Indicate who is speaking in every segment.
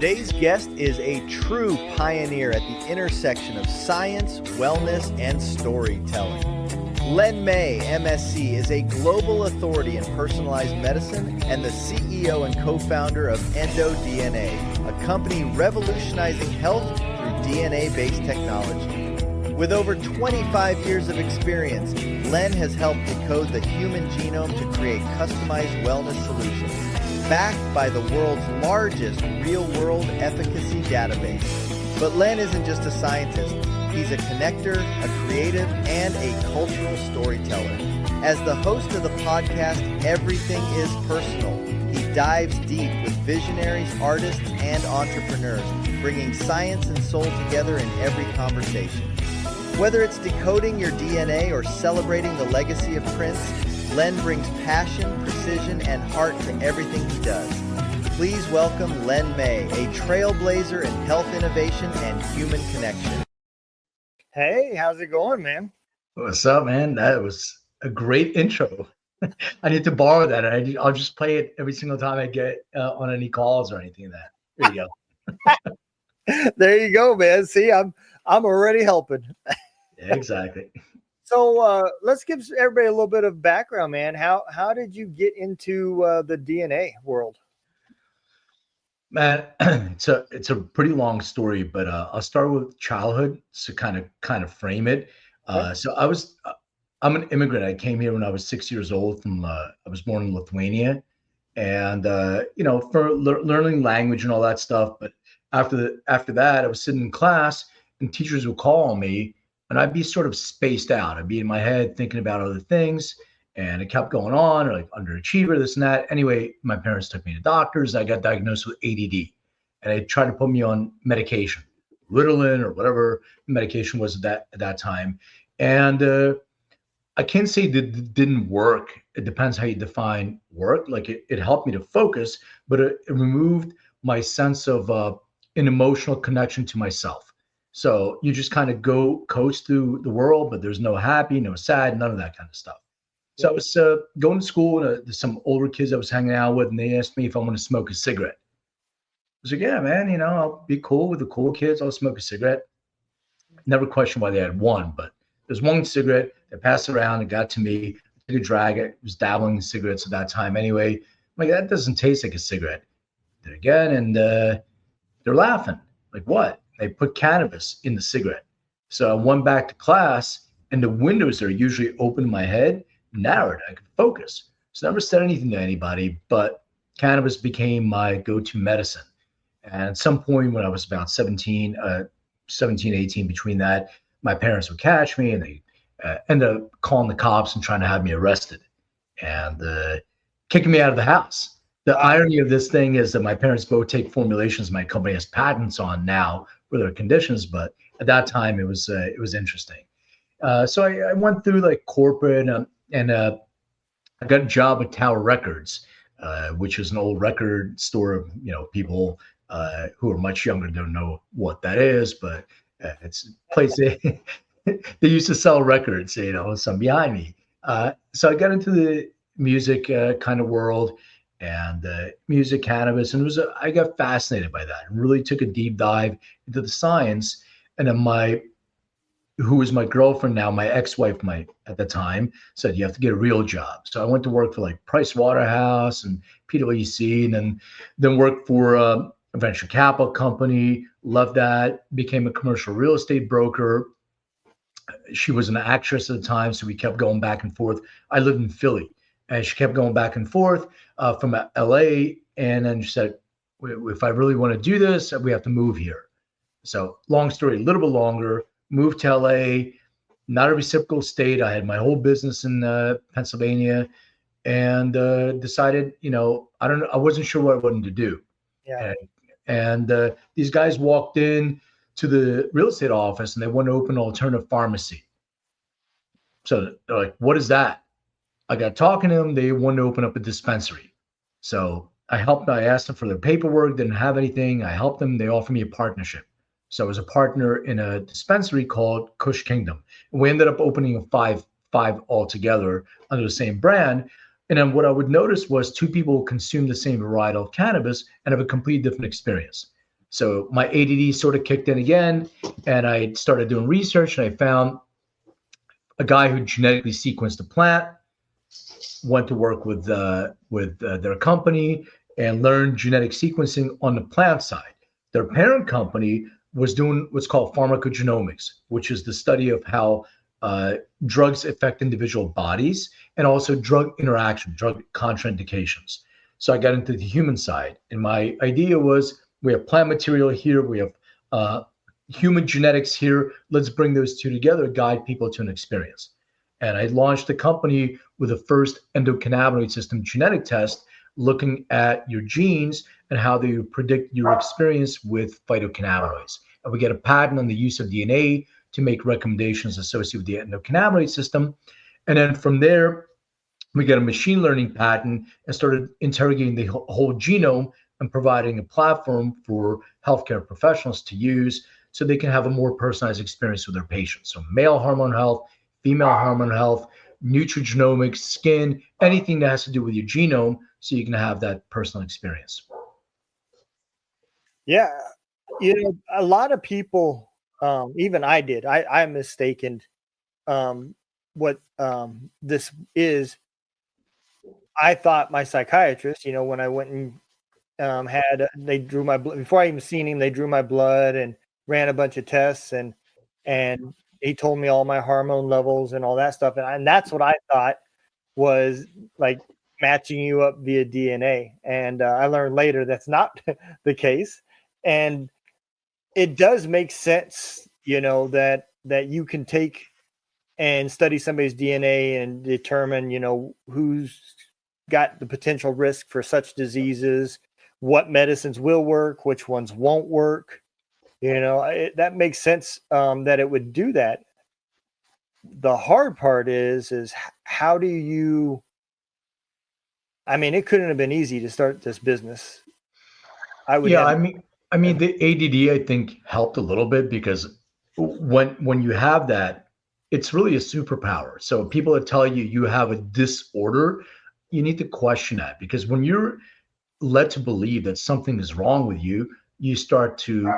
Speaker 1: Today's guest is a true pioneer at the intersection of science, wellness, and storytelling. Len May, MSc, is a global authority in personalized medicine and the CEO and co-founder of EndoDNA, a company revolutionizing health through DNA-based technology. With over 25 years of experience, Len has helped decode the human genome to create customized wellness solutions, backed by the world's largest real-world efficacy database. But Len isn't just a scientist. He's a connector, a creative, and a cultural storyteller. As the host of the podcast, Everything is Personal, he dives deep with visionaries, artists, and entrepreneurs, bringing science and soul together in every conversation. Whether it's decoding your DNA or celebrating the legacy of Prince, Len brings passion, precision, and heart to everything he does. Please welcome Len May, a trailblazer in health innovation and human connection. Hey, how's it going, man?
Speaker 2: What's up, man? That was a great intro. I need to borrow that. I'll just play it every single time I get on any calls or anything like that. There you
Speaker 1: go. There you go, man. See, I'm already helping.
Speaker 2: Yeah, exactly.
Speaker 1: So let's give everybody a little bit of background, man. How did you get into the DNA world?
Speaker 2: Man, it's a pretty long story, but I'll start with childhood to kind of frame it.
Speaker 1: Okay.
Speaker 2: So I'm an immigrant. I came here when I was 6 years old. I was born in Lithuania, and for learning language and all that stuff. But after that, I was sitting in class, and teachers would call on me. And I'd be sort of spaced out. I'd be in my head thinking about other things, and it kept going on, or like underachiever, this and that. Anyway, my parents took me to doctors. I got diagnosed with ADD, and they tried to put me on medication, Ritalin or whatever medication was at that time. And I can't say that it didn't work. It depends how you define work. Like it helped me to focus, but it removed my sense of an emotional connection to myself. So you just kind of go coast through the world, but there's no happy, no sad, none of that kind of stuff. So I was going to school, and there's some older kids I was hanging out with, and they asked me if I want to smoke a cigarette. I was like, yeah, man, I'll be cool with the cool kids. I'll smoke a cigarette. Never questioned why they had one, but there's one cigarette. They passed around. It got to me. I took a drag. I was dabbling in cigarettes at that time anyway. I'm like, that doesn't taste like a cigarette. Did it again, and they're laughing. Like, what? They put cannabis in the cigarette. So I went back to class, and the windows that are usually open in my head narrowed. I could focus. So I never said anything to anybody, but cannabis became my go-to medicine. And at some point when I was about 17, 18, between that, my parents would catch me, and they ended up calling the cops and trying to have me arrested and kicking me out of the house. The irony of this thing is that my parents both take formulations my company has patents on now for their conditions, but at that time it was interesting. So I went through like corporate and I got a job at Tower Records, which is an old record store of people who are much younger don't know what that is, but it's a place they used to sell records. Some behind me. So I got into the music kind of world. And music, cannabis, and I got fascinated by that and really took a deep dive into the science. And then who was my girlfriend now, my ex-wife, at the time, said you have to get a real job. So I went to work for like Price Waterhouse and PwC, and then worked for a venture capital company. Loved that. Became a commercial real estate broker. She was an actress at the time, so we kept going back and forth. I lived in Philly. And she kept going back and forth from LA. And then she said, if I really want to do this, we have to move here. So long story, a little bit longer, moved to LA, not a reciprocal state. I had my whole business in Pennsylvania, and decided, I wasn't sure what I wanted to do.
Speaker 1: Yeah.
Speaker 2: And these guys walked in to the real estate office, and they wanted to open an alternative pharmacy. So they're like, what is that? I got talking to them. They wanted to open up a dispensary. So I asked them for their paperwork, didn't have anything. I helped them. They offered me a partnership. So I was a partner in a dispensary called Kush Kingdom. And we ended up opening five altogether under the same brand. And then what I would notice was two people consume the same varietal of cannabis and have a completely different experience. So my ADD sort of kicked in again, and I started doing research, and I found a guy who genetically sequenced a plant, went to work with their company and learned genetic sequencing on the plant side. Their parent company was doing what's called pharmacogenomics, which is the study of how drugs affect individual bodies and also drug interaction, drug contraindications. So I got into the human side, and my idea was we have plant material here, we have human genetics here. Let's bring those two together, guide people to an experience. And I launched a company with the first endocannabinoid system genetic test, looking at your genes and how they predict your experience with phytocannabinoids. And we get a patent on the use of DNA to make recommendations associated with the endocannabinoid system. And then from there, we get a machine learning patent and started interrogating the whole genome and providing a platform for healthcare professionals to use so they can have a more personalized experience with their patients. So male hormone health, female hormone health, nutrigenomics, skin, anything that has to do with your genome so you can have that personal experience.
Speaker 1: Yeah. A lot of people, even I did, I mistaken what this is. I thought my psychiatrist, when I went and they drew my blood before I even seen him. They drew my blood and ran a bunch of tests, and he told me all my hormone levels and all that stuff, and that's what I thought was like matching you up via DNA. And I learned later that's not the case, and it does make sense, that you can take and study somebody's DNA and determine, who's got the potential risk for such diseases, what medicines will work, which ones won't work. That makes sense that it would do that. The hard part is how do you, it couldn't have been easy to start this business.
Speaker 2: Yeah, I mean the ADD I think helped a little bit because when you have that, it's really a superpower. So people that tell you you have a disorder, you need to question that, because when you're led to believe that something is wrong with you, you start to,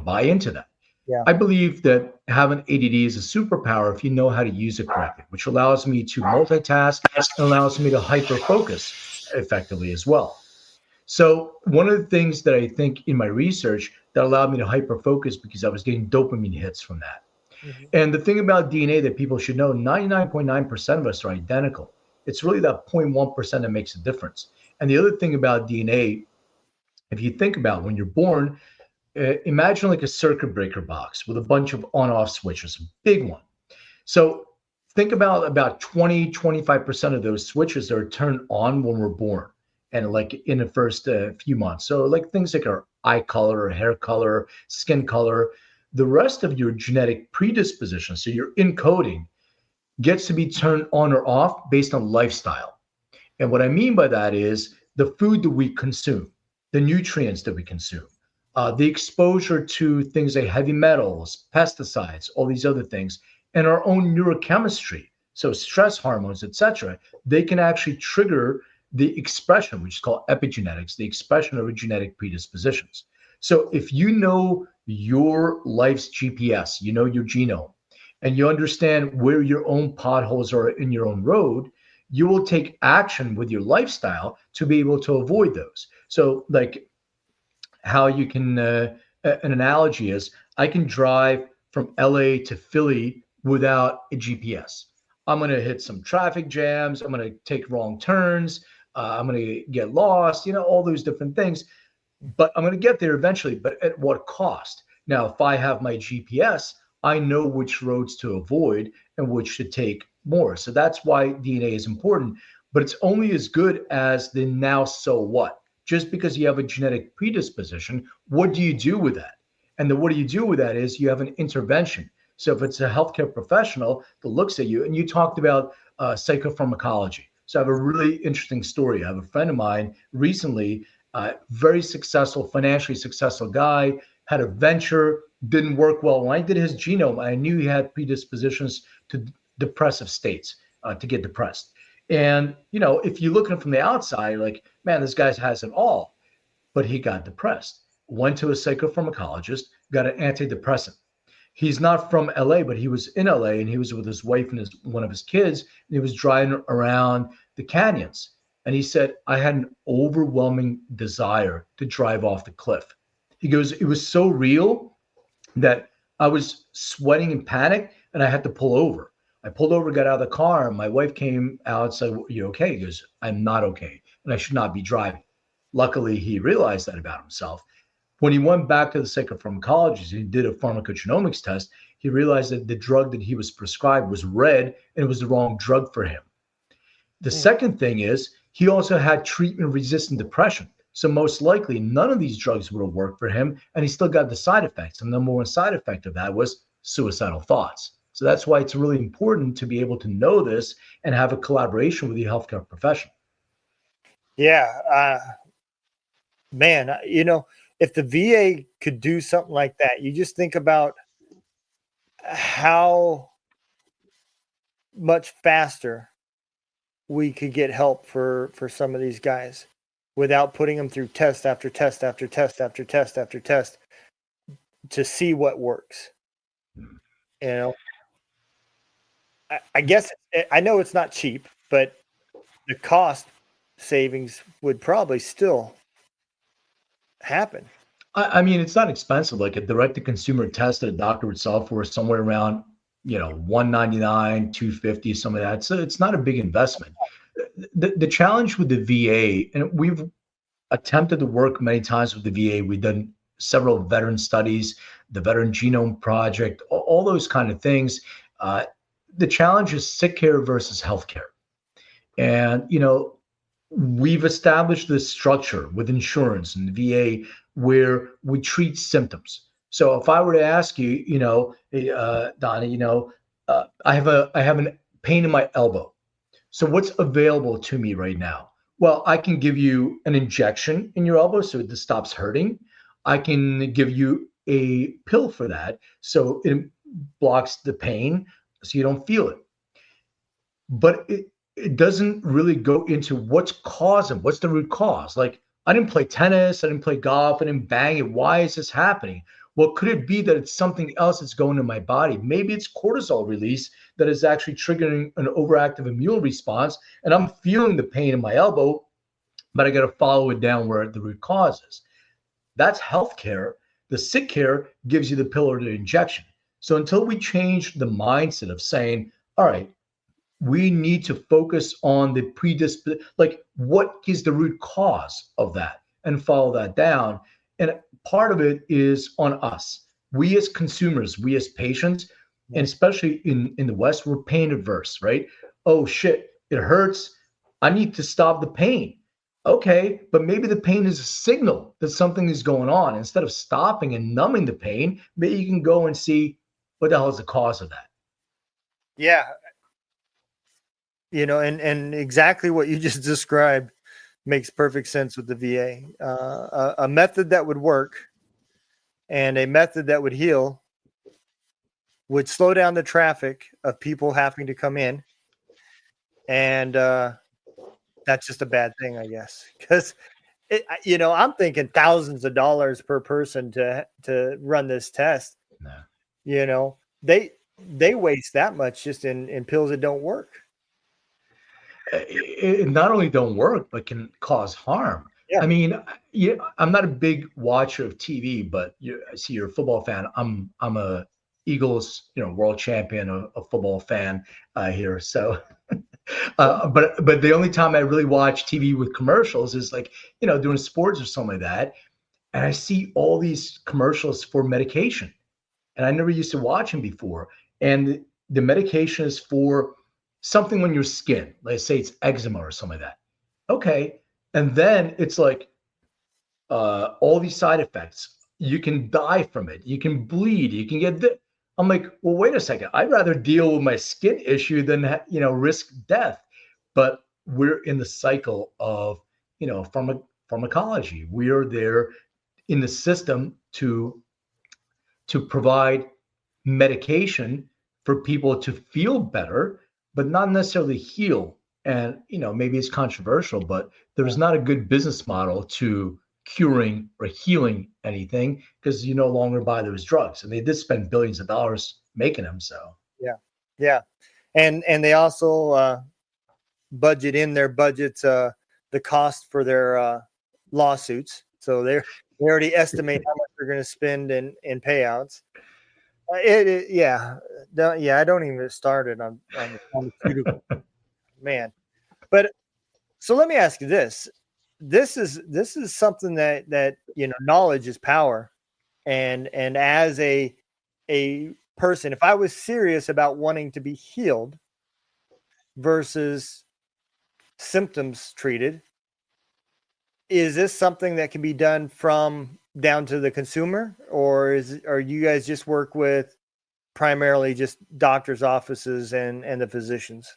Speaker 2: buy into that.
Speaker 1: Yeah.
Speaker 2: I believe that having ADD is a superpower if you know how to use it correctly, which allows me to multitask and allows me to hyper focus effectively as well. So one of the things that I think in my research that allowed me to hyper focus, because I was getting dopamine hits from that.
Speaker 1: Mm-hmm.
Speaker 2: And the thing about DNA that people should know, 99.9% of us are identical. It's really that 0.1% that makes a difference. And the other thing about DNA, if you think about when you're born, imagine like a circuit breaker box with a bunch of on-off switches, a big one. So think about 20, 25% of those switches are turned on when we're born and like in the first few months. So like things like our eye color, hair color, skin color, the rest of your genetic predisposition, so your encoding, gets to be turned on or off based on lifestyle. And what I mean by that is the food that we consume, the nutrients that we consume, the exposure to things like heavy metals, pesticides, all these other things, and our own neurochemistry, so stress hormones, etc., they can actually trigger the expression, which is called epigenetics, the expression of genetic predispositions. So if you know your life's GPS, you know your genome, and you understand where your own potholes are in your own road, you will take action with your lifestyle to be able to avoid those. So like how you can, an analogy is I can drive from LA to Philly without a GPS. I'm going to hit some traffic jams. I'm going to take wrong turns. I'm going to get lost, all those different things. But I'm going to get there eventually. But at what cost? Now, if I have my GPS, I know which roads to avoid and which to take more. So that's why DNA is important. But it's only as good as the now so what. Just because you have a genetic predisposition, what do you do with that? And the what do you do with that is you have an intervention. So if it's a healthcare professional that looks at you, and you talked about psychopharmacology. So I have a really interesting story. I have a friend of mine recently, very successful, financially successful guy, had a venture, didn't work well. When I did his genome, I knew he had predispositions to depressive states, to get depressed. And, if you look at him from the outside, like, man, this guy has it all, but he got depressed. went to a psychopharmacologist, got an antidepressant. He's not from LA, but he was in LA and he was with his wife and one of his kids, and he was driving around the canyons. And he said, I had an overwhelming desire to drive off the cliff. He goes, it was so real that I was sweating in panic and I had to pull over. I pulled over, got out of the car, and my wife came out and said, "You okay?" He goes, "I'm not okay, and I should not be driving." Luckily, he realized that about himself. When he went back to the psychopharmacologist, he did a pharmacogenomics test. He realized that the drug that he was prescribed was red and it was the wrong drug for him. The second thing is he also had treatment-resistant depression. So most likely none of these drugs would have worked for him, and he still got the side effects. And the number one side effect of that was suicidal thoughts. So that's why it's really important to be able to know this and have a collaboration with your healthcare professional.
Speaker 1: Yeah, man, if the VA could do something like that, you just think about how much faster we could get help for some of these guys without putting them through test after test after test after test after test to see what works. I guess I know it's not cheap, but the cost savings would probably still happen.
Speaker 2: I mean, it's not expensive. Like a direct-to-consumer test that a doctor would sell for somewhere around, $199, $250, some of that. So it's not a big investment. The challenge with the VA, and we've attempted to work many times with the VA. We've done several veteran studies, the Veteran Genome Project, all those kind of things. The challenge is sick care versus healthcare. And, we've established this structure with insurance and the VA where we treat symptoms. So if I were to ask you, Donna, I have a pain in my elbow. So what's available to me right now? Well, I can give you an injection in your elbow so it stops hurting. I can give you a pill for that so it blocks the pain so you don't feel it. But it doesn't really go into what's causing, what's the root cause. Like, I didn't play tennis, I didn't play golf, I didn't bang it. Why is this happening? Well, could it be that it's something else that's going in my body? Maybe it's cortisol release that is actually triggering an overactive immune response, and I'm feeling the pain in my elbow, but I got to follow it down where the root cause is. That's healthcare. The sick care gives you the pill or the injection. So until we change the mindset of saying, all right, we need to focus on the like what is the root cause of that and follow that down. And part of it is on us. We as consumers, we as patients, and especially in the West, we're pain averse, right? Oh shit, it hurts. I need to stop the pain. Okay, but maybe the pain is a signal that something is going on. Instead of stopping and numbing the pain, maybe you can go and see what the hell is the cause of that.
Speaker 1: Yeah. And exactly what you just described makes perfect sense with the VA. A method that would work and a method that would heal would slow down the traffic of people having to come in. And that's just a bad thing, I guess, because I'm thinking thousands of dollars per person to run this test.
Speaker 2: No.
Speaker 1: They waste that much just in pills that don't work.
Speaker 2: It not only don't work, but can cause harm.
Speaker 1: Yeah.
Speaker 2: I mean, I'm not a big watcher of TV, but I see you're a football fan. I'm a Eagles, world champion, a football fan here. So, but the only time I really watch TV with commercials is like, doing sports or something like that. And I see all these commercials for medication, and I never used to watch them before. And the medication is for something on your skin. Let's say it's eczema or something like that. Okay. And then it's like all these side effects. You can die from it. You can bleed. You can get I'm like, well, wait a second. I'd rather deal with my skin issue than, risk death. But we're in the cycle of, pharmacology. We are there in the system to provide medication for people to feel better, but not necessarily heal. And, maybe it's controversial, but there's not a good business model to curing or healing anything because you no longer buy those drugs. And they did spend billions of dollars making them. So
Speaker 1: yeah, and they also budget in their budgets the cost for their lawsuits, so they already estimate how much they're going to spend in payouts. I don't even get started on the pharmaceutical man. But so let me ask you this: this is something that knowledge is power, and as a person, if I was serious about wanting to be healed versus symptoms treated, is this something that can be done from down to the consumer, or are you guys just work with primarily just doctors' offices and the physicians?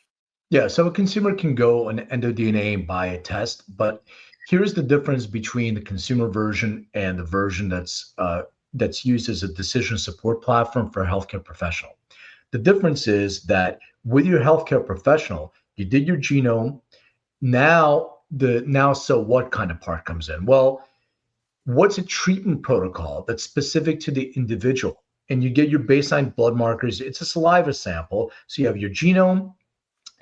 Speaker 2: yeah, so a consumer can go on EndoDNA and buy a test, but here's the difference between the consumer version and the version that's used as a decision support platform for a healthcare professional. The difference is that with your healthcare professional, you did your genome. Now so what kind of part comes in? Well, what's a treatment protocol that's specific to the individual? And you get your baseline blood markers. It's a saliva sample. So you have your genome,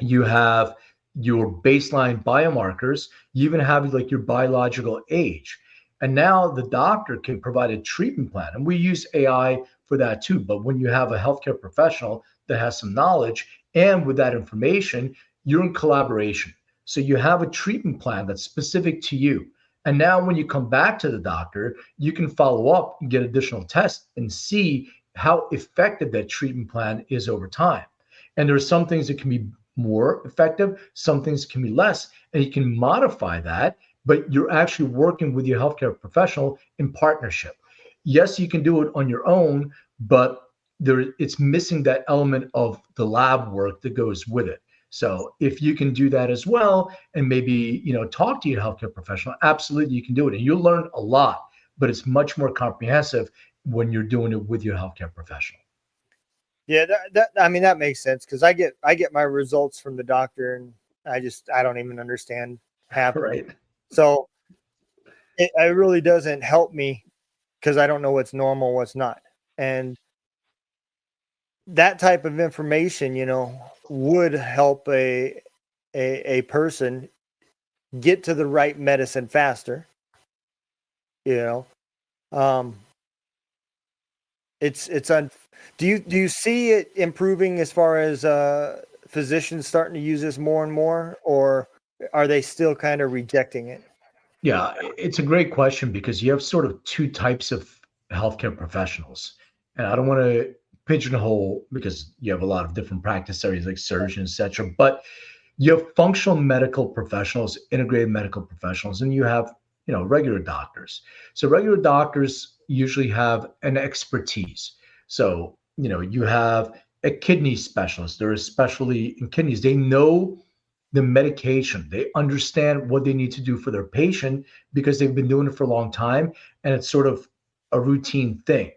Speaker 2: you have your baseline biomarkers, you even have like your biological age. And now the doctor can provide a treatment plan. And we use AI for that too. But when you have a healthcare professional that has some knowledge and with that information, you're in collaboration. So you have a treatment plan that's specific to you. And now when you come back to the doctor, you can follow up and get additional tests and see how effective that treatment plan is over time. And there are some things that can be more effective, some things can be less, and you can modify that, but you're actually working with your healthcare professional in partnership. Yes, you can do it on your own, but it's missing that element of the lab work that goes with it. So if you can do that as well, and maybe talk to your healthcare professional, absolutely you can do it, and you'll learn a lot. But it's much more comprehensive when you're doing it with your healthcare professional.
Speaker 1: Yeah, that makes sense, because I get my results from the doctor, and I don't even understand half.
Speaker 2: Right.
Speaker 1: So it really doesn't help me because I don't know what's normal, what's not, and that type of information, would help a person get to the right medicine faster. Um, do you see it improving as far as physicians starting to use this more and more, or are they still kind of rejecting it?
Speaker 2: Yeah, it's a great question because you have sort of two types of healthcare professionals. And I don't want to pigeonhole because you have a lot of different practice areas like surgeons, etc. But you have functional medical professionals, integrated medical professionals, and you have, regular doctors. So regular doctors usually have an expertise. So, you have a kidney specialist. They're especially in kidneys. They know the medication. They understand what they need to do for their patient because they've been doing it for a long time and it's sort of a routine thing.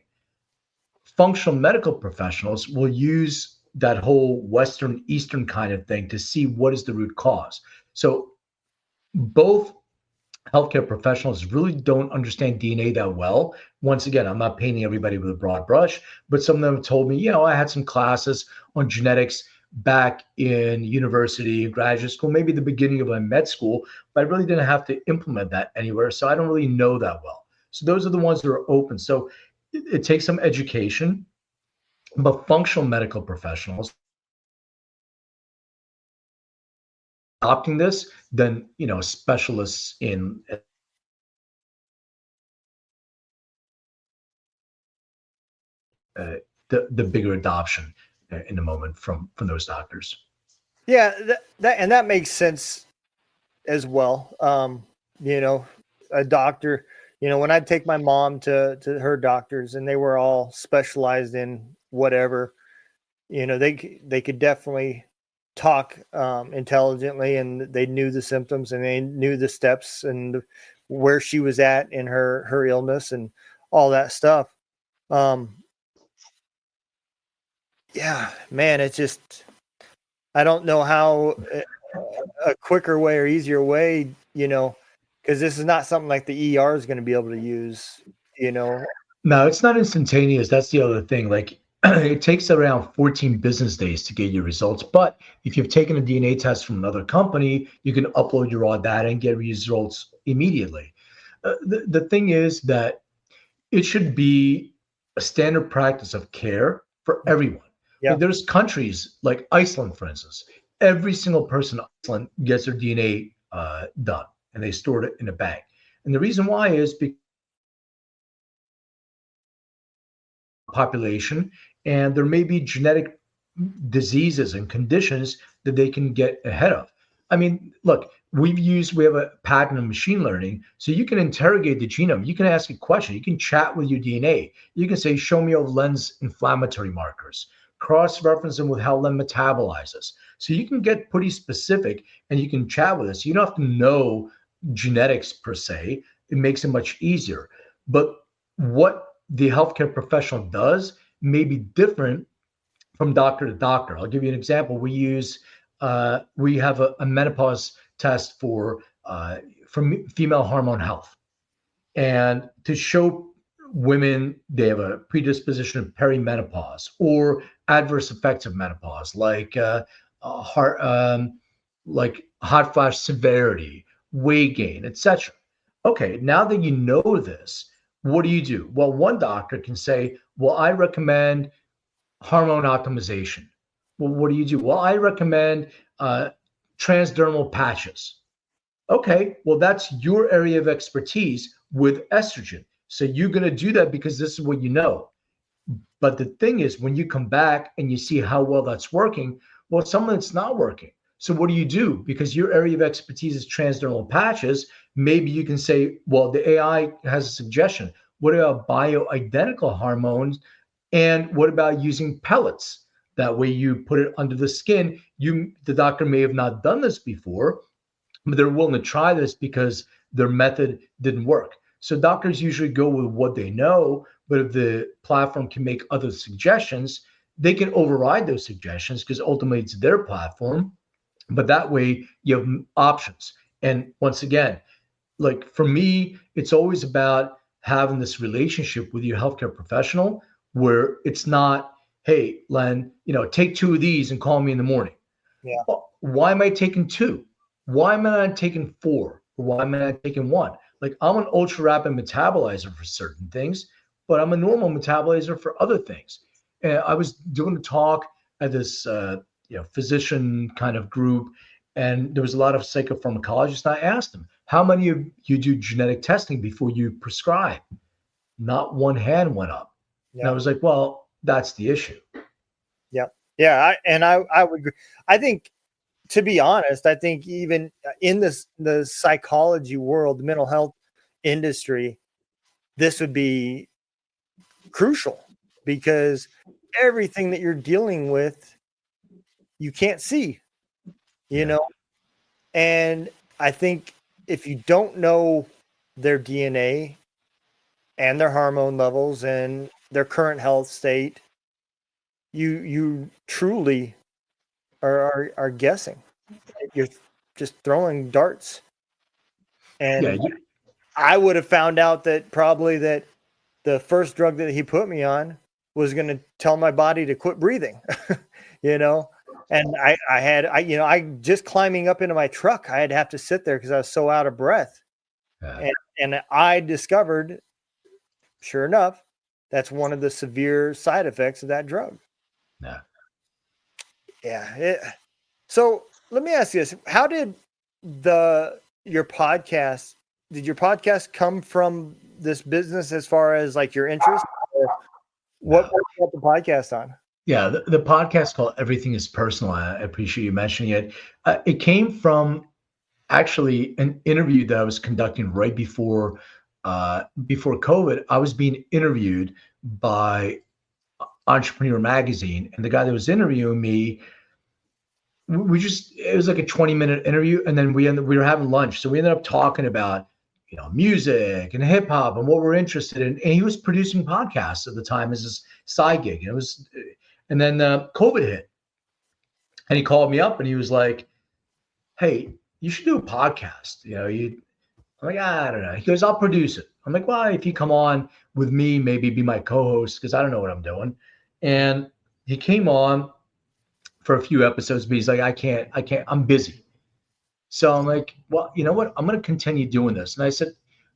Speaker 2: Functional medical professionals will use that whole Western Eastern kind of thing to see what is the root cause. So both healthcare professionals really don't understand DNA that well. Once again, I'm not painting everybody with a broad brush, but some of them told me, I had some classes on genetics back in university, graduate school, maybe the beginning of my med school, but I really didn't have to implement that anywhere. So I don't really know that well. So those are the ones that are open. So it takes some education, but functional medical professionals adopting this, then, specialists in uh, the bigger adoption in the moment from those doctors.
Speaker 1: Yeah, that makes sense as well. A doctor, when I'd take my mom to her doctors, and they were all specialized in whatever, they could definitely talk intelligently, and they knew the symptoms, and they knew the steps, and where she was at in her illness and all that stuff. Yeah, man, it's just, I don't know how a quicker way or easier way, Because this is not something like the ER is going to be able to use,
Speaker 2: No, it's not instantaneous. That's the other thing. Like it takes around 14 business days to get your results. But if you've taken a DNA test from another company, you can upload your raw data and get results immediately. The thing is that it should be a standard practice of care for everyone.
Speaker 1: Yeah.
Speaker 2: Like there's countries like Iceland, for instance. Every single person in Iceland gets their DNA done, and they store it in a bank. And the reason why is because population, and there may be genetic diseases and conditions that they can get ahead of. I mean, look, we have a patent in machine learning, so you can interrogate the genome. You can ask a question. You can chat with your DNA. You can say, show me all Len's inflammatory markers, cross-reference them with how Len metabolizes. So you can get pretty specific and you can chat with us. You don't have to know genetics per se. It makes it much easier. But what the healthcare professional does may be different from doctor to doctor. I'll give you an example. We have a menopause test for female hormone health, and to show women they have a predisposition of perimenopause or adverse effects of menopause, like like hot flash severity, weight gain, etc. Okay, now that you know this, what do? Well, one doctor can say, well, I recommend hormone optimization. Well, what do? Well, I recommend transdermal patches. Okay, well, that's your area of expertise with estrogen. So you're going to do that because this is what you know. But the thing is, when you come back and you see how well that's working, well, some of it's not working. So what do? Because your area of expertise is transdermal patches, maybe you can say, well, the AI has a suggestion. What about bioidentical hormones? And what about using pellets? That way you put it under the skin. The doctor may have not done this before, but they're willing to try this because their method didn't work. So doctors usually go with what they know, but if the platform can make other suggestions, they can override those suggestions because ultimately it's their platform. But that way you have options. And once again, like for me, it's always about having this relationship with your healthcare professional where it's not, hey, Len, take 2 of these and call me in the morning.
Speaker 1: Yeah.
Speaker 2: Well, why am I taking 2? Why am I not taking 4? Or why am I not taking 1? Like I'm an ultra rapid metabolizer for certain things, but I'm a normal metabolizer for other things. And I was doing a talk at this physician kind of group, and there was a lot of psychopharmacologists. And I asked them, how many of you do genetic testing before you prescribe? Not one hand went up. Yeah. And I was like, well, that's the issue.
Speaker 1: Yeah. Yeah. I would agree. I think, to be honest, I think even in the psychology world, the mental health industry, this would be crucial because everything that you're dealing with, you can't see, and I think if you don't know their DNA and their hormone levels and their current health state, you truly are guessing. You're just throwing darts. And I would have found out that probably that the first drug that he put me on was going to tell my body to quit breathing, and I just climbing up into my truck, I'd have to sit there because I was so out of breath. And I discovered, sure enough, that's one of the severe side effects of that drug. Yeah. So let me ask you this. How did your podcast come from this business as far as like your interest? What you got the podcast on?
Speaker 2: Yeah, the podcast called Everything is Personal. I appreciate you mentioning it. It came from actually an interview that I was conducting right before COVID. I was being interviewed by Entrepreneur Magazine, and the guy that was interviewing me, it was like a 20-minute interview, and then we were having lunch. So we ended up talking about music and hip hop and what we're interested in. And he was producing podcasts at the time as his side gig. And then COVID hit, and he called me up and he was like, "Hey, you should do a podcast. I'm like, I don't know. He goes, I'll produce it. I'm like, well, if you come on with me, maybe be my co-host, because I don't know what I'm doing. And he came on for a few episodes, but he's like, I can't, I'm busy. So I'm like, well, you know what? I'm going to continue doing this. And I said,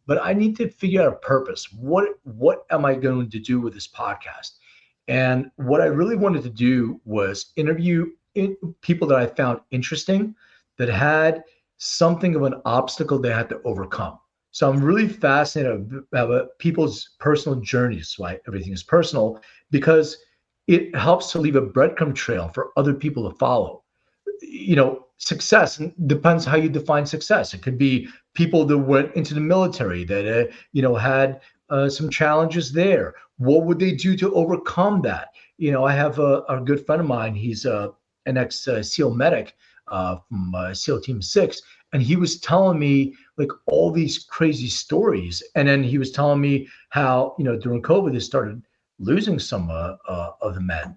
Speaker 2: but I need to figure out a purpose. What am I going to do with this podcast? And what I really wanted to do was interview people that I found interesting that had something of an obstacle they had to overcome. So I'm really fascinated about people's personal journeys. Why everything is personal, because it helps to leave a breadcrumb trail for other people to follow. Success depends how you define success. It could be people that went into the military that had some challenges there. What would they do to overcome that? I have a good friend of mine. He's an ex SEAL medic from SEAL Team 6, and he was telling me like all these crazy stories. And then he was telling me how during COVID they started losing some of the men.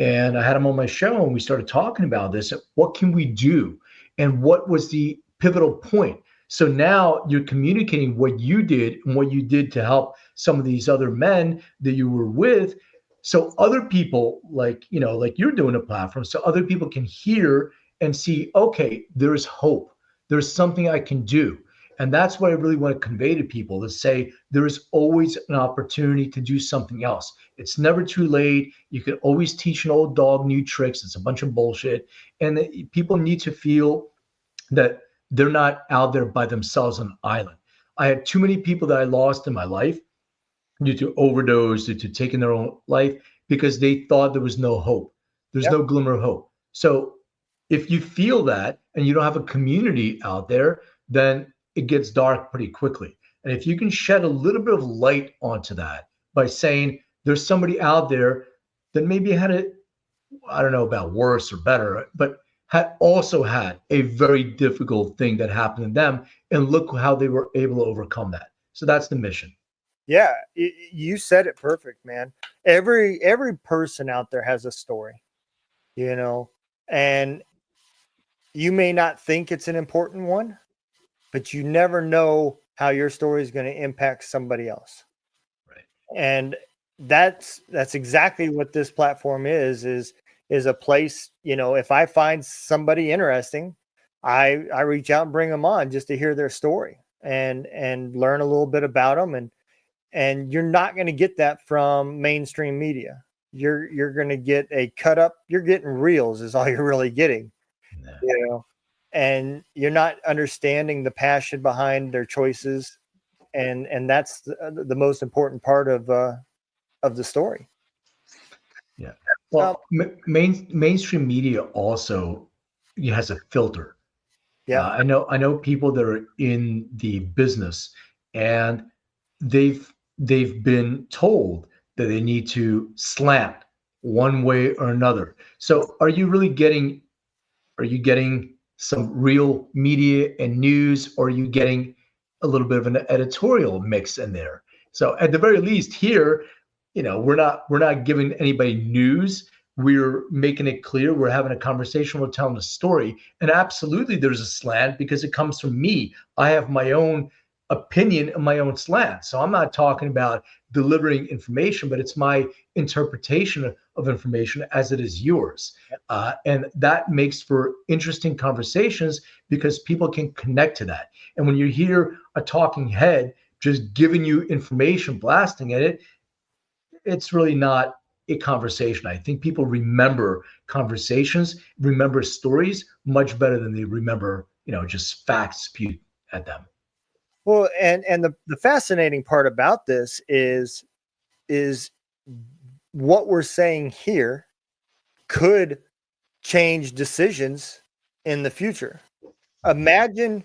Speaker 2: And I had him on my show, and we started talking about this. What can we do? And what was the pivotal point? So now you're communicating what you did and what you did to help some of these other men that you were with. So other people, like you're doing a platform, so other people can hear and see, okay, there's hope. There's something I can do. And that's what I really want to convey to people, to say there is always an opportunity to do something else. It's never too late. You can always teach an old dog new tricks. It's a bunch of bullshit. And people need to feel that they're not out there by themselves on an island. I had too many people that I lost in my life due to overdose, due to taking their own life, because they thought there was no hope. There's no glimmer of hope. So if you feel that and you don't have a community out there, then it gets dark pretty quickly. And if you can shed a little bit of light onto that by saying there's somebody out there that maybe had it, I don't know about worse or better, but had also had a very difficult thing that happened to them, and look how they were able to overcome that. So that's the mission.
Speaker 3: Yeah, you said it perfect, man. Every person out there has a story, and you may not think it's an important one, but you never know how your story is going to impact somebody else.
Speaker 2: Right.
Speaker 3: And that's exactly what this platform is a place, if I find somebody interesting, I reach out and bring them on just to hear their story and learn a little bit about them. And you're not going to get that from mainstream media. You're going to get a cut up. You're getting reels is all you're really getting, and you're not understanding the passion behind their choices. And that's the most important part of the story.
Speaker 2: Yeah. Well, mainstream media also has a filter.
Speaker 3: Yeah.
Speaker 2: I know people that are in the business, and they've been told that they need to slant one way or another. So are you getting some real media and news, or are you getting a little bit of an editorial mix in there? So at the very least here, we're not giving anybody news. We're making it clear. We're having a conversation. We're telling a story. And absolutely there's a slant because it comes from me. I have my own opinion and my own slant. So I'm not talking about delivering information, but it's my interpretation of information as it is yours. And that makes for interesting conversations because people can connect to that. And when you hear a talking head just giving you information, blasting at it, it's really not a conversation. I think people remember conversations, remember stories much better than they remember, just facts spewed at them.
Speaker 3: Well, and the fascinating part about this is what we're saying here could change decisions in the future. Imagine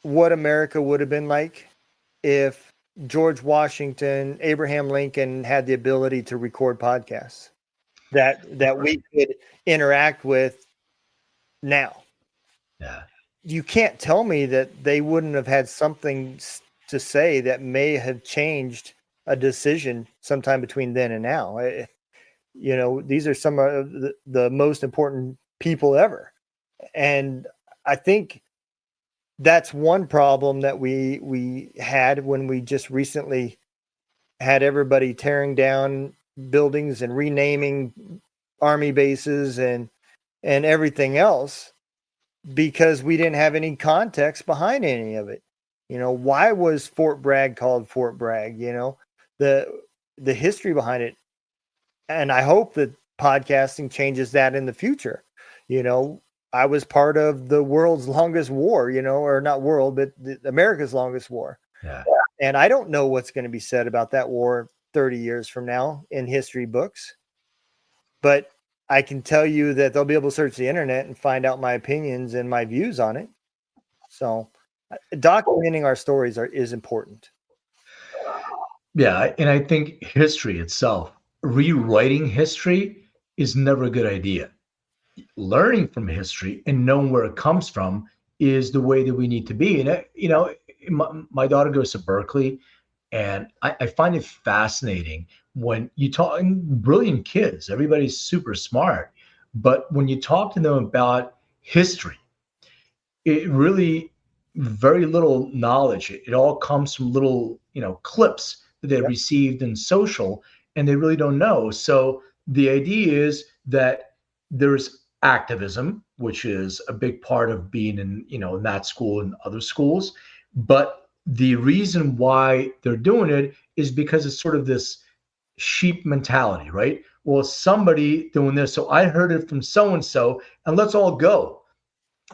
Speaker 3: what America would have been like if George Washington, Abraham Lincoln had the ability to record podcasts that we could interact with now.
Speaker 2: Yeah.
Speaker 3: You can't tell me that they wouldn't have had something to say that may have changed a decision sometime between then and now. These are some of the most important people ever. And I think that's one problem that we had when we just recently had everybody tearing down buildings and renaming army bases and everything else, because we didn't have any context behind any of it. Why was Fort Bragg called Fort Bragg? The history behind it. And I hope that podcasting changes that in the future. I was part of the world's longest war, or not world, but America's longest war.
Speaker 2: Yeah.
Speaker 3: And I don't know what's going to be said about that war 30 years from now in history books. But I can tell you that they'll be able to search the internet and find out my opinions and my views on it. So documenting our stories is important.
Speaker 2: Yeah. And I think history itself, rewriting history is never a good idea. Learning from history and knowing where it comes from is the way that we need to be. And, my daughter goes to Berkeley, and I find it fascinating when you talk, brilliant kids, everybody's super smart. But when you talk to them about history, it really, very little knowledge. It all comes from little, clips that they received in social, and they really don't know. So the idea is that there's activism, which is a big part of being in that school and other schools. But the reason why they're doing it is because it's sort of this sheep mentality, right? Well, somebody doing this, so I heard it from so and so, and let's all go.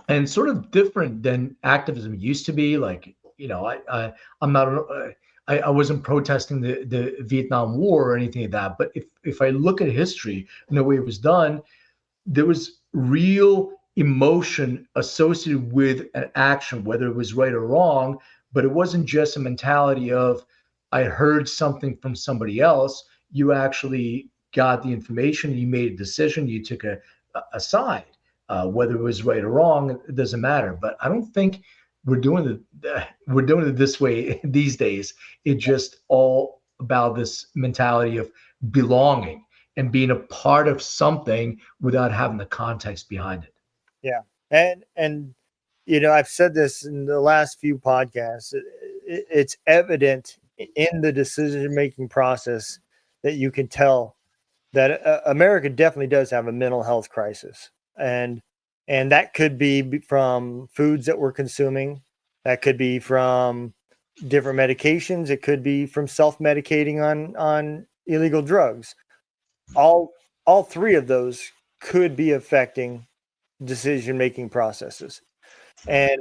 Speaker 2: And sort of different than activism used to be. Like, I'm not. I wasn't protesting the Vietnam War or anything like that. But if I look at history and the way it was done, there was real emotion associated with an action, whether it was right or wrong. But it wasn't just a mentality of, I heard something from somebody else. You actually got the information, you made a decision, you took a side. Whether it was right or wrong, it doesn't matter. But I don't think we're doing it this way these days. It's just all about this mentality of belonging and being a part of something without having the context behind it.
Speaker 3: Yeah. And I've said this in the last few podcasts. It's evident in the decision-making process that you can tell that America definitely does have a mental health crisis. And that could be from foods that we're consuming. That could be from different medications. It could be from self-medicating on illegal drugs. All three of those could be affecting decision-making processes. And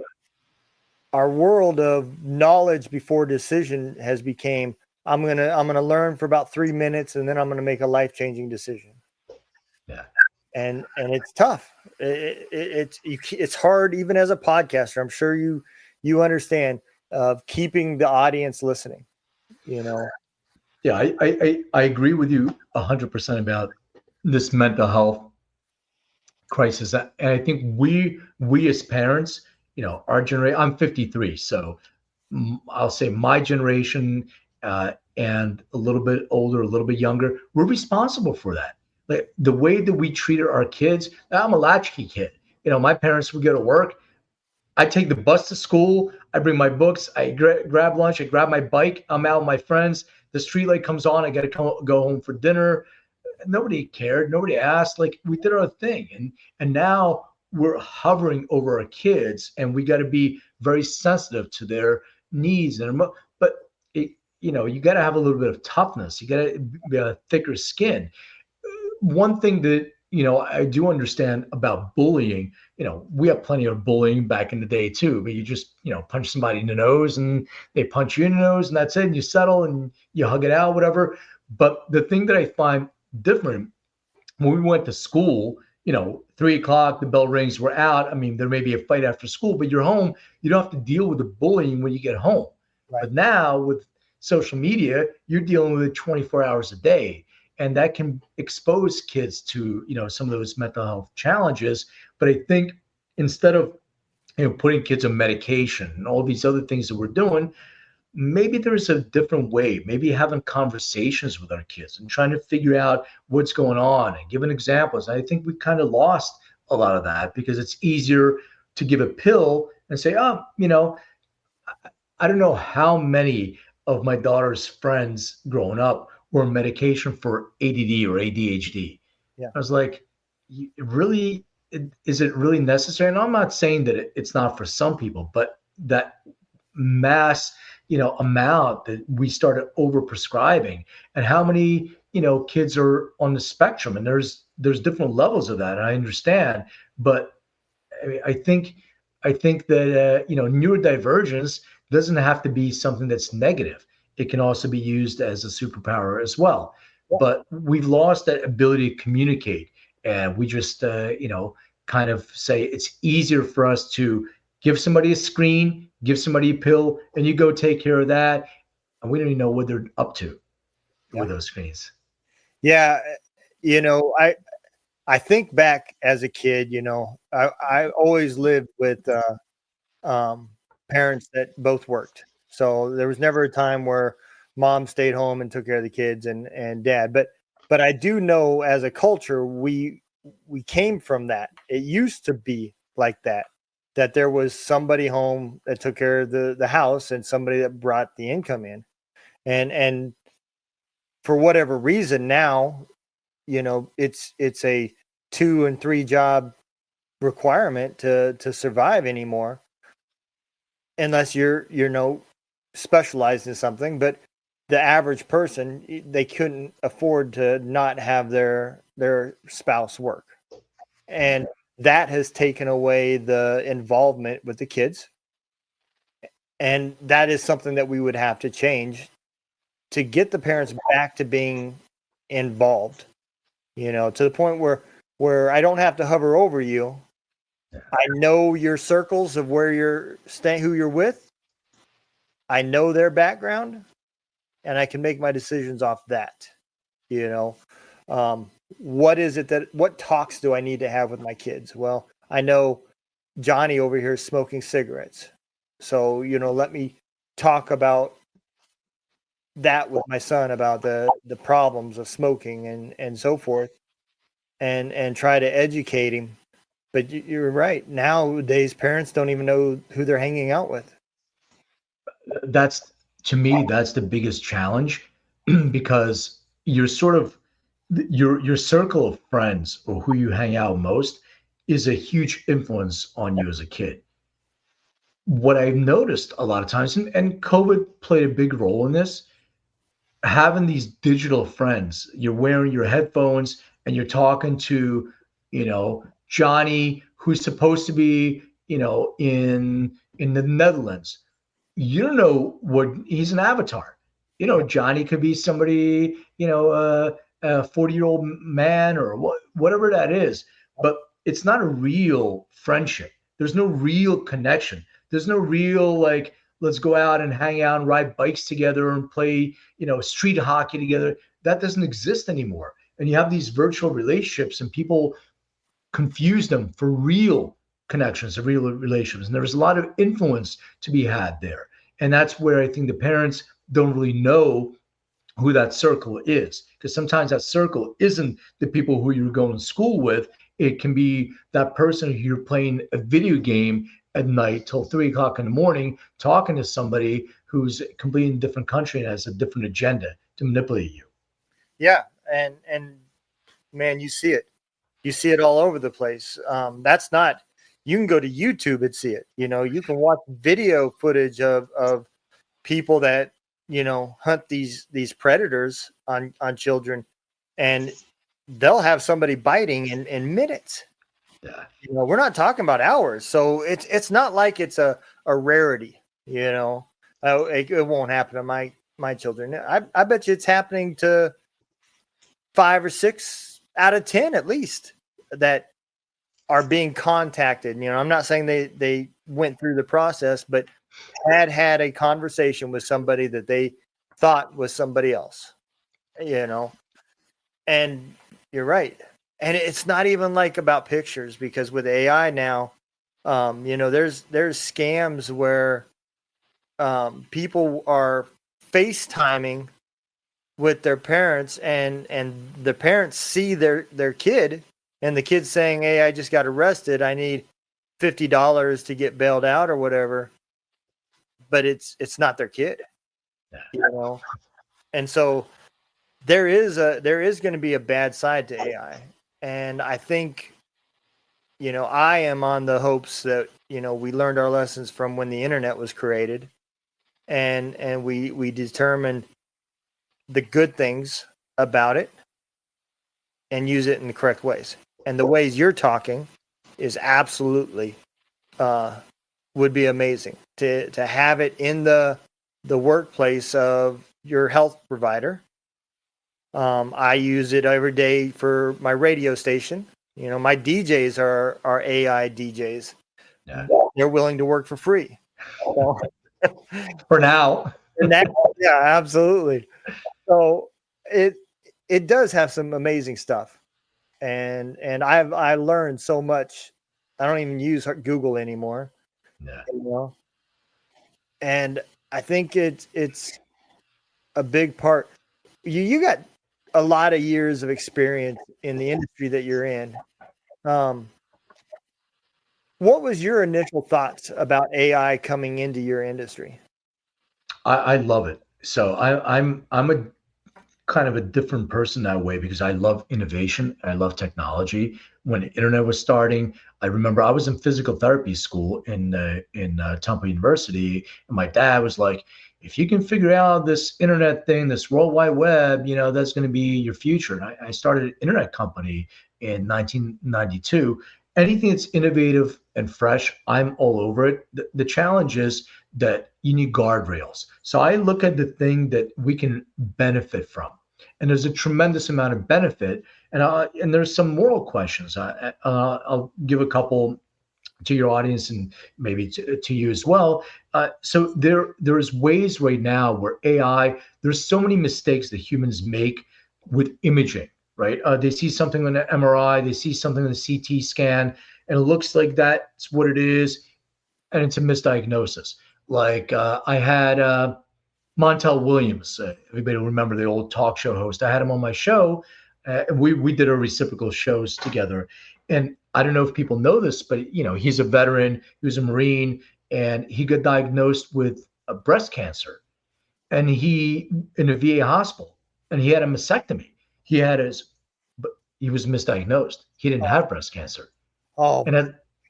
Speaker 3: our world of knowledge before decision has became, I'm gonna learn for about 3 minutes, and then I'm gonna make a life-changing decision.
Speaker 2: Yeah.
Speaker 3: And it's tough. It's hard, even as a podcaster. I'm sure you understand, of keeping the audience listening.
Speaker 2: Yeah, I agree with you 100% about this mental health crisis, and I think we as parents, our generation. I'm 53, so I'll say my generation and a little bit older, a little bit younger, we're responsible for that. Like the way that we treated our kids. I'm a latchkey kid. My parents would go to work. I take the bus to school. I bring my books. I grab lunch. I grab my bike. I'm out with my friends. The street light comes on. I got to go home for dinner. Nobody cared. Nobody asked. Like, we did our thing. And now we're hovering over our kids, and we got to be very sensitive to their needs. But you got to have a little bit of toughness. You got to be a thicker skin. One thing that I do understand about bullying, we have plenty of bullying back in the day too, but you just, punch somebody in the nose and they punch you in the nose, and that's it. And you settle and you hug it out, whatever. But the thing that I find different, when we went to school, 3:00, the bell rings, we're out. I mean, there may be a fight after school, but you're home. You don't have to deal with the bullying when you get home. Right. But now with social media, you're dealing with it 24 hours a day. And that can expose kids to, some of those mental health challenges. But I think instead of, putting kids on medication and all these other things that we're doing, maybe there's a different way. Maybe having conversations with our kids and trying to figure out what's going on and giving examples. I think we kind of lost a lot of that because it's easier to give a pill and say, oh, I don't know how many of my daughter's friends growing up were on medication for ADD or ADHD.
Speaker 3: Yeah.
Speaker 2: I was like, really, is it really necessary? And I'm not saying that it's not for some people, but that mass, amount that we started over prescribing, and how many, kids are on the spectrum, and there's different levels of that. And I understand, but I mean, I think that neurodivergence doesn't have to be something that's negative. It can also be used as a superpower as well.
Speaker 3: Yeah.
Speaker 2: But we've lost that ability to communicate, and we just kind of say it's easier for us to give somebody a screen, give somebody a pill, and you go take care of that. And we don't even know what they're up to with those screens.
Speaker 3: Yeah. I think back as a kid, I always lived with parents that both worked. So there was never a time where mom stayed home and took care of the kids and dad. But I do know as a culture, we came from that. It used to be like that there was somebody home that took care of the house and somebody that brought the income in. And for whatever reason now, it's a 2 and 3 job requirement to survive anymore, unless you're specialized in something. But the average person, they couldn't afford to not have their spouse work, and that has taken away the involvement with the kids, and that is something that we would have to change to get the parents back to being involved, to the point where I don't have to hover over you. I know your circles of where you're staying, who you're with. I know their background, and I can make my decisions off that. What talks do I need to have with my kids? Well, I know Johnny over here is smoking cigarettes. So, let me talk about that with my son, about the problems of smoking and so forth, and try to educate him. But you're right. Nowadays, parents don't even know who they're hanging out with.
Speaker 2: To me, that's the biggest challenge, because you're sort of your circle of friends, or who you hang out most, is a huge influence on you as a kid. What I've noticed a lot of times, and COVID played a big role in this, having these digital friends, you're wearing your headphones and you're talking to, Johnny, who's supposed to be, in the Netherlands. You don't know what he's an avatar. Johnny could be somebody, a 40-year-old man, or whatever that is, but it's not a real friendship. There's no real connection. There's no real, like, let's go out and hang out and ride bikes together and play, street hockey together. That doesn't exist anymore. And you have these virtual relationships, and people confuse them for real connections, real relationships. And there's a lot of influence to be had there. And that's where I think the parents don't really know who that circle is, because sometimes that circle isn't the people who you're going to school with. It can be that person who you're playing a video game at night till 3 o'clock in the morning, talking to somebody who's completely in a different country and has a different agenda to manipulate you.
Speaker 3: Yeah. And man, you see it all over the place. You can go to YouTube and see it. You can watch video footage of people that, hunt these predators on children, and they'll have somebody biting in minutes.
Speaker 2: Yeah.
Speaker 3: We're not talking about hours. So it's not like it's a rarity, it won't happen to my children. I bet you it's happening to 5 or 6 out of 10, at least, that are being contacted. I'm not saying they went through the process, but had a conversation with somebody that they thought was somebody else, and you're right. And it's not even like about pictures, because with AI now, there's scams where people are FaceTiming with their parents, and the parents see their kid, and the kid's saying, "Hey, I just got arrested. I need $50 to get bailed out or whatever, but it's not their kid, you know? And so there is going to be a bad side to AI. And I think, I am on the hopes that, we learned our lessons from when the internet was created, and we determined the good things about it and use it in the correct ways. And the ways you're talking is absolutely would be amazing to have it in the workplace of your health provider. I use it every day for my radio station. My DJs are AI DJs.
Speaker 2: Yeah.
Speaker 3: They're willing to work for free. So,
Speaker 2: for now.
Speaker 3: Yeah, absolutely. So it does have some amazing stuff, and I learned so much. I don't even use Google anymore.
Speaker 2: Yeah.
Speaker 3: And I think it's a big part. You got a lot of years of experience in the industry that you're in. What was your initial thoughts about AI coming into your industry?
Speaker 2: I love it. So I'm a kind of a different person that way because I love innovation. I love technology. When the internet was starting, I remember I was in physical therapy school in Temple University, and my dad was like, "If you can figure out this internet thing, this World Wide Web, that's going to be your future." And I started an internet company in 1992. Anything that's innovative and fresh, I'm all over it. The challenge is that you need guardrails. So I look at the thing that we can benefit from. And there's a tremendous amount of benefit. And there's some moral questions. I'll give a couple to your audience and maybe to you as well. So there's ways right now where AI, there's so many mistakes that humans make with imaging, right? They see something on an MRI, they see something on a CT scan, and it looks like that's what it is, and it's a misdiagnosis. Like I had Montel Williams. Everybody will remember the old talk show host. I had him on my show. We did our reciprocal shows together. And I don't know if people know this, but he's a veteran. He was a Marine, and he got diagnosed with breast cancer. And he in a VA hospital, and he had a mastectomy. But he was misdiagnosed. He didn't have breast cancer.
Speaker 3: Oh,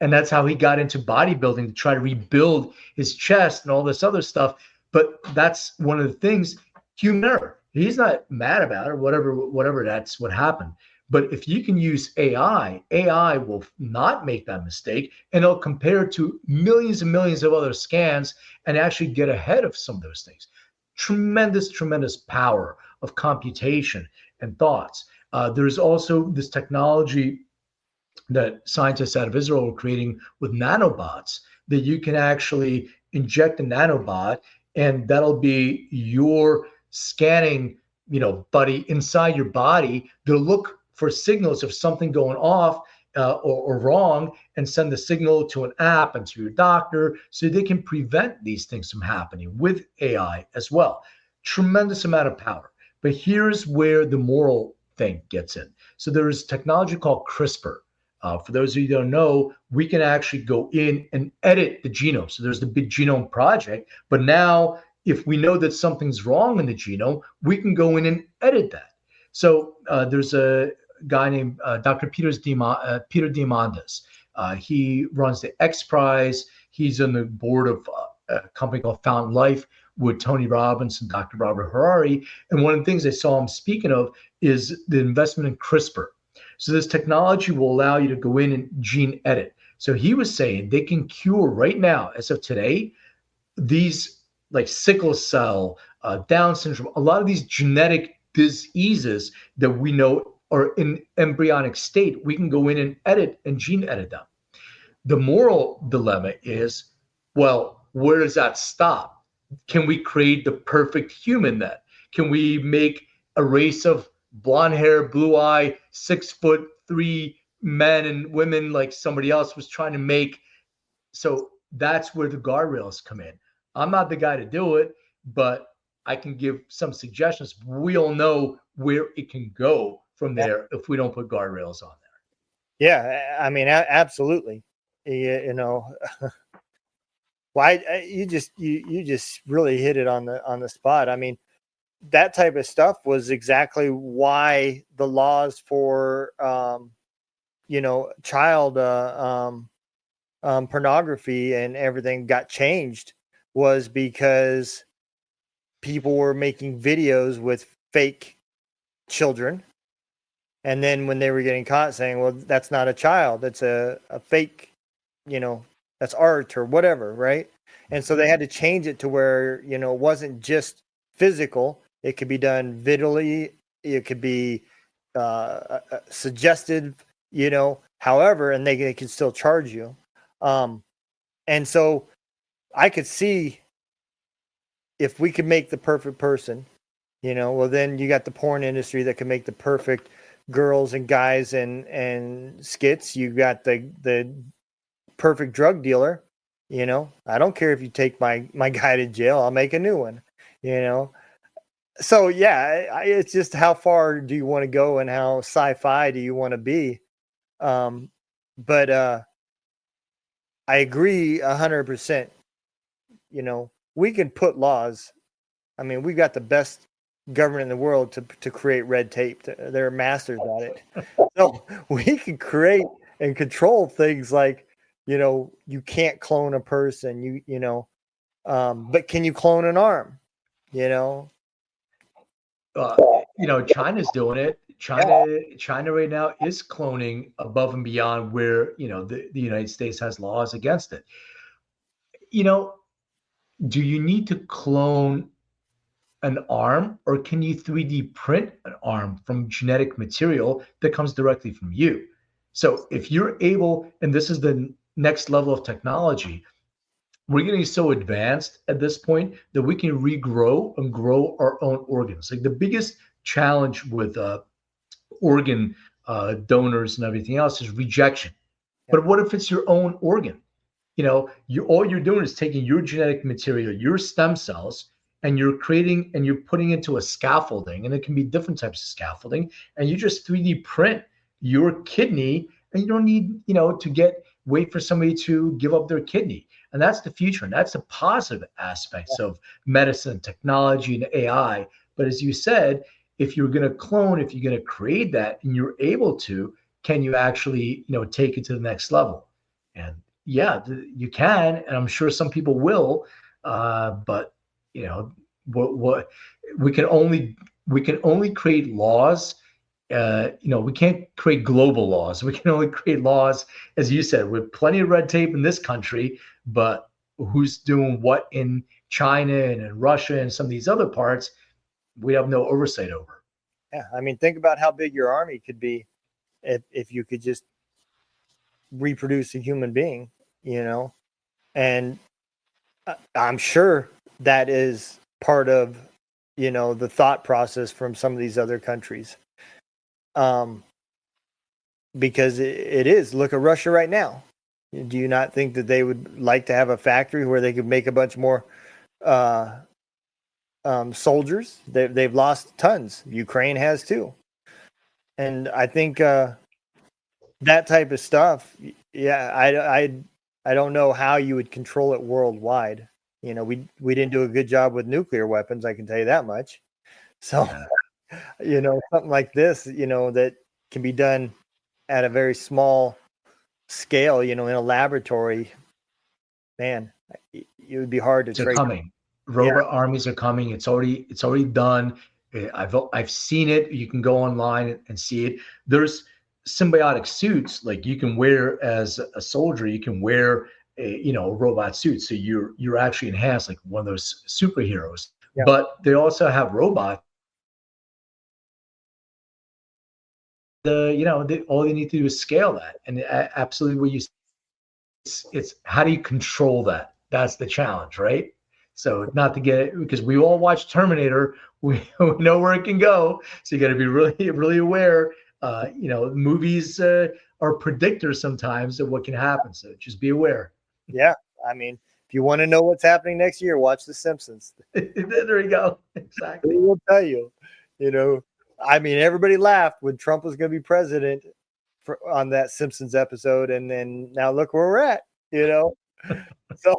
Speaker 2: and that's how he got into bodybuilding, to try to rebuild his chest and all this other stuff. But that's one of the things, human error. He's not mad about it, whatever that's what happened. But if you can use AI will not make that mistake, and it'll compare to millions and millions of other scans and actually get ahead of some of those things. Tremendous, tremendous power of computation and thoughts. There's also this technology that scientists out of Israel are creating with nanobots that you can actually inject a nanobot, and that'll be your scanning, buddy inside your body. They'll look for signals of something going off or wrong, and send the signal to an app and to your doctor so they can prevent these things from happening with AI as well. Tremendous amount of power. But here's where the moral thing gets in. So there's technology called CRISPR. For those of you who don't know, we can actually go in and edit the genome. So there's the big genome project. But now, if we know that something's wrong in the genome, we can go in and edit that. So there's a guy named Dr. Peter Diamandis. He runs the X Prize. He's on the board of a company called Fountain Life with Tony Robbins and Dr. Robert Harari. And one of the things I saw him speaking of is the investment in CRISPR. So this technology will allow you to go in and gene edit. So he was saying they can cure right now, as of today, these like sickle cell, Down syndrome, a lot of these genetic diseases that we know are in embryonic state. We can go in and edit and gene edit them. The moral dilemma is, well, where does that stop? Can we create the perfect human then? Can we make a race of blonde hair, blue eye, 6'3" men and women like somebody else was trying to make? So that's where the guardrails come in. I'm not the guy to do it, but I can give some suggestions. We all know where it can go from there if we don't put guardrails on there.
Speaker 3: Yeah, I mean, absolutely. you know, why you just really hit it on the spot. I mean, that type of stuff was exactly why the laws for child pornography and everything got changed, was because people were making videos with fake children, and then when they were getting caught, saying, well, that's not a child, that's a fake, that's art or whatever, right? And so they had to change it to where, it wasn't just physical. It could be done visually. It could be suggested, however, and they can still charge you. And so I could see, if we could make the perfect person, well, then you got the porn industry that can make the perfect girls and guys and skits. You got the perfect drug dealer. I don't care if you take my guy to jail, I'll make a new one. So yeah, it's just how far do you want to go and how sci-fi do you want to be? But I agree 100%. We can put laws. I mean, we got the best government in the world to create red tape. They're masters at it. So we can create and control things like, you can't clone a person, but can you clone an arm?
Speaker 2: China's doing it. China right now is cloning above and beyond where, the United States has laws against it. Do you need to clone an arm, or can you 3D print an arm from genetic material that comes directly from you? So if you're able, and this is the next level of technology, we're getting so advanced at this point that we can regrow and grow our own organs. Like, the biggest challenge with organ donors and everything else is rejection. Yeah. But what if it's your own organ? All you're doing is taking your genetic material, your stem cells, and you're creating and you're putting into a scaffolding, and it can be different types of scaffolding, and you just 3D print your kidney, and you don't need, to wait for somebody to give up their kidney. And that's the future, and that's the positive aspects of medicine, technology, and AI. But as you said, if you're going to clone, if you're going to create that, and you're able to, can you actually, take it to the next level? And yeah, you can, and I'm sure some people will, but what we can only create laws. We can't create global laws. We can only create laws, as you said, with plenty of red tape in this country. But who's doing what in China and in Russia and some of these other parts, we have no oversight over.
Speaker 3: Yeah, I mean, think about how big your army could be if you could just reproduce a human being, and I'm sure that is part of, the thought process from some of these other countries. Because it is. Look at Russia right now. Do you not think that they would like to have a factory where they could make a bunch more soldiers? They've lost tons. Ukraine has too. And I think that type of stuff, yeah, I don't know how you would control it worldwide. We didn't do a good job with nuclear weapons, I can tell you that much. So, something like this, that can be done at a very small scale, in a laboratory, man, it would be hard to
Speaker 2: They're
Speaker 3: trace.
Speaker 2: coming. Robot armies are coming. It's already done. I've seen it. You can go online and see it. There's symbiotic suits, like you can wear as a soldier. You can wear a robot suit, so you're actually enhanced like one of those superheroes. Yeah. But they also have robots. All they need to do is scale that, and absolutely what you. It's how do you control that? That's the challenge, right? So not to get, because we all watch Terminator, we know where it can go. So you got to be really, really aware. Movies are predictors sometimes of what can happen. So just be aware.
Speaker 3: Yeah, I mean, if you want to know what's happening next year, watch The Simpsons.
Speaker 2: There you go. Exactly.
Speaker 3: They will tell you. I mean, everybody laughed when Trump was going to be president on that Simpsons episode, and then now look where we're at, you know. So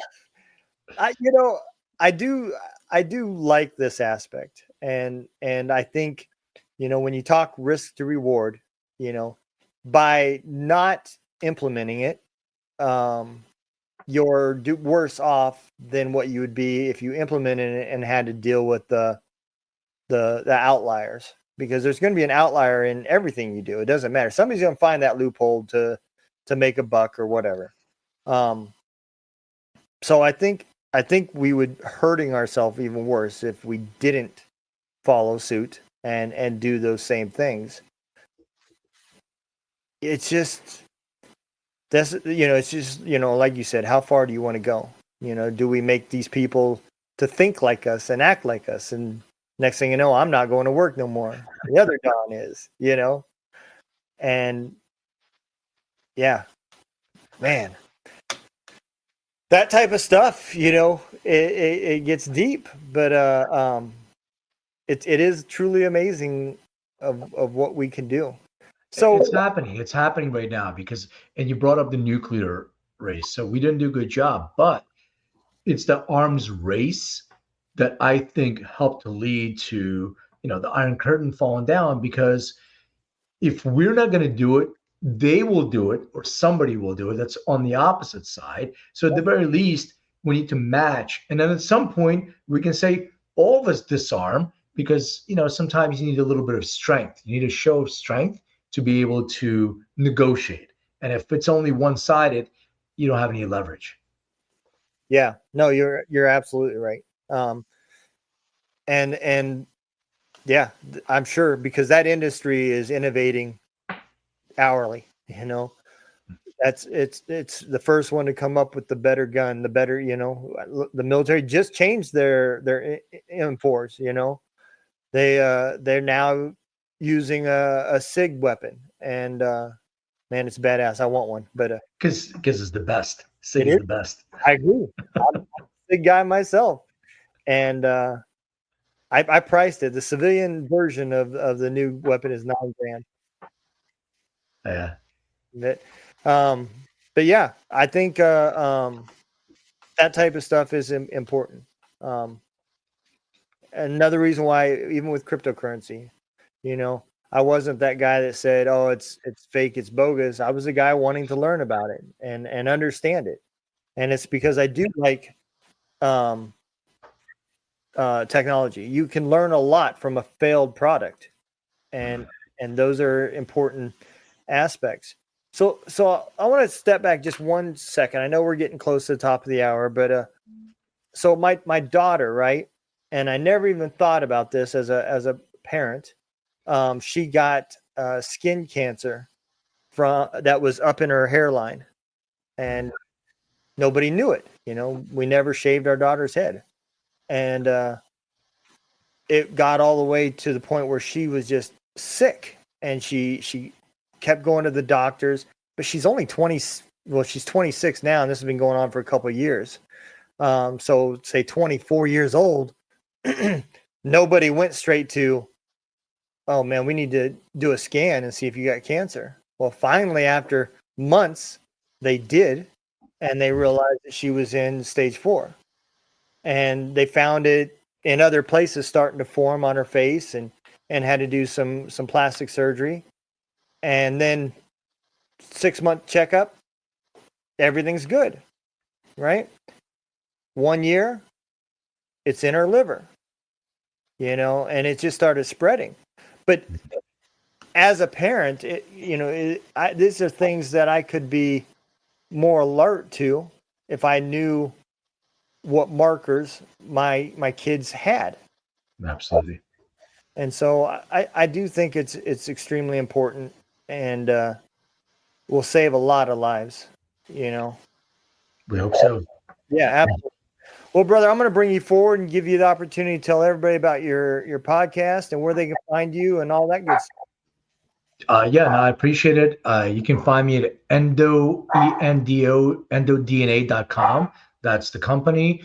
Speaker 3: I do like this aspect, and I think, when you talk risk to reward, by not implementing it, you're worse off than what you would be if you implemented it and had to deal with the outliers, because there's going to be an outlier in everything you do. It doesn't matter. Somebody's going to find that loophole to make a buck or whatever. So I think we would hurting ourselves even worse if we didn't follow suit and do those same things. It's just it's just, like you said, how far do you want to go? Do we make these people to think like us and act like us? And next thing you know, I'm not going to work no more. The other Don is, and yeah, man, that type of stuff, it gets deep, but it is truly amazing of what we can do. So
Speaker 2: it's happening right now and you brought up the nuclear race. So we didn't do a good job, but it's the arms race that I think helped to lead to, the Iron Curtain falling down, because if we're not going to do it, they will do it, or somebody will do it that's on the opposite side. So at the very least, we need to match. And then at some point we can say all of us disarm, because, sometimes you need a little bit of strength. You need to show strength to be able to negotiate. And if it's only one-sided, you don't have any leverage.
Speaker 3: Yeah, no, you're absolutely right. And yeah, I'm sure, because that industry is innovating hourly, it's the first one to come up with the better gun, the better, the military just changed their M4s, they're now using a SIG weapon, and man, it's badass. I want one, but
Speaker 2: because it's the best. SIG is the best.
Speaker 3: I agree. I'm a SIG guy myself, and I priced it. The civilian version of the new weapon is $9,000.
Speaker 2: Yeah.
Speaker 3: But yeah, I think that type of stuff is important. Another reason why, even with cryptocurrency, I wasn't that guy that said, "Oh, it's fake, it's bogus." I was the guy wanting to learn about it and understand it, and it's because I do like technology. You can learn a lot from a failed product, and those are important aspects. So I want to step back just 1 second. I know we're getting close to the top of the hour, but so my daughter, right? And I never even thought about this as a parent. She got skin cancer that was up in her hairline, and nobody knew it. We never shaved our daughter's head, and it got all the way to the point where she was just sick, and she kept going to the doctors. But she's only 20. Well, she's 26 now, and this has been going on for a couple of years. So say 24 years old. Nobody went straight to, "Oh man, we need to do a scan and see if you got cancer." Well, finally, after months, they did, and they realized that she was in stage 4, and they found it in other places starting to form on her face, and had to do some plastic surgery. And then 6-month checkup, everything's good, right? 1 year, it's in her liver, and it just started spreading. But as a parent, these are things that I could be more alert to if I knew what markers my kids had.
Speaker 2: Absolutely.
Speaker 3: And so I do think it's extremely important, and will save a lot of lives,
Speaker 2: We hope so.
Speaker 3: Yeah, absolutely. Well, brother, I'm going to bring you forward and give you the opportunity to tell everybody about your podcast and where they can find you and all that good stuff.
Speaker 2: Yeah, no, I appreciate it. You can find me at EndoDNA.com. That's the company.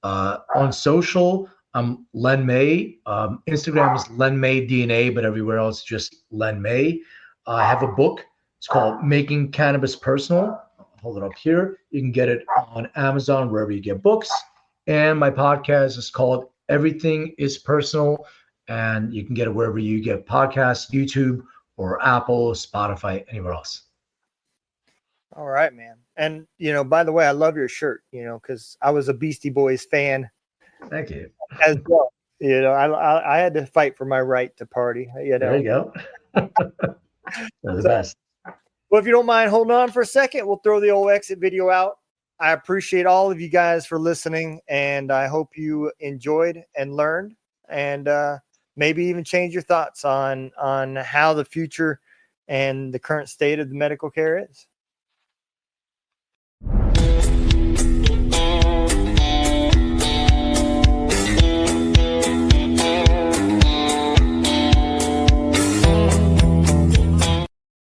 Speaker 2: On social, I'm Len May. Instagram is Len May DNA, but everywhere else just Len May. I have a book It's called Making Cannabis Personal. I'll hold it up here. You can get it on Amazon, wherever you get books. And my podcast is called Everything is Personal. And you can get it wherever you get podcasts, YouTube or Apple, Spotify, anywhere else.
Speaker 3: All right, man. And, by the way, I love your shirt, because I was a Beastie Boys fan
Speaker 2: Thank you.
Speaker 3: as well. I had to fight for my right to party,
Speaker 2: There you go. They're the best.
Speaker 3: Well, if you don't mind holding on for a second, we'll throw the old exit video out. I appreciate all of you guys for listening, and I hope you enjoyed and learned, and maybe even change your thoughts on how the future and the current state of the medical care is.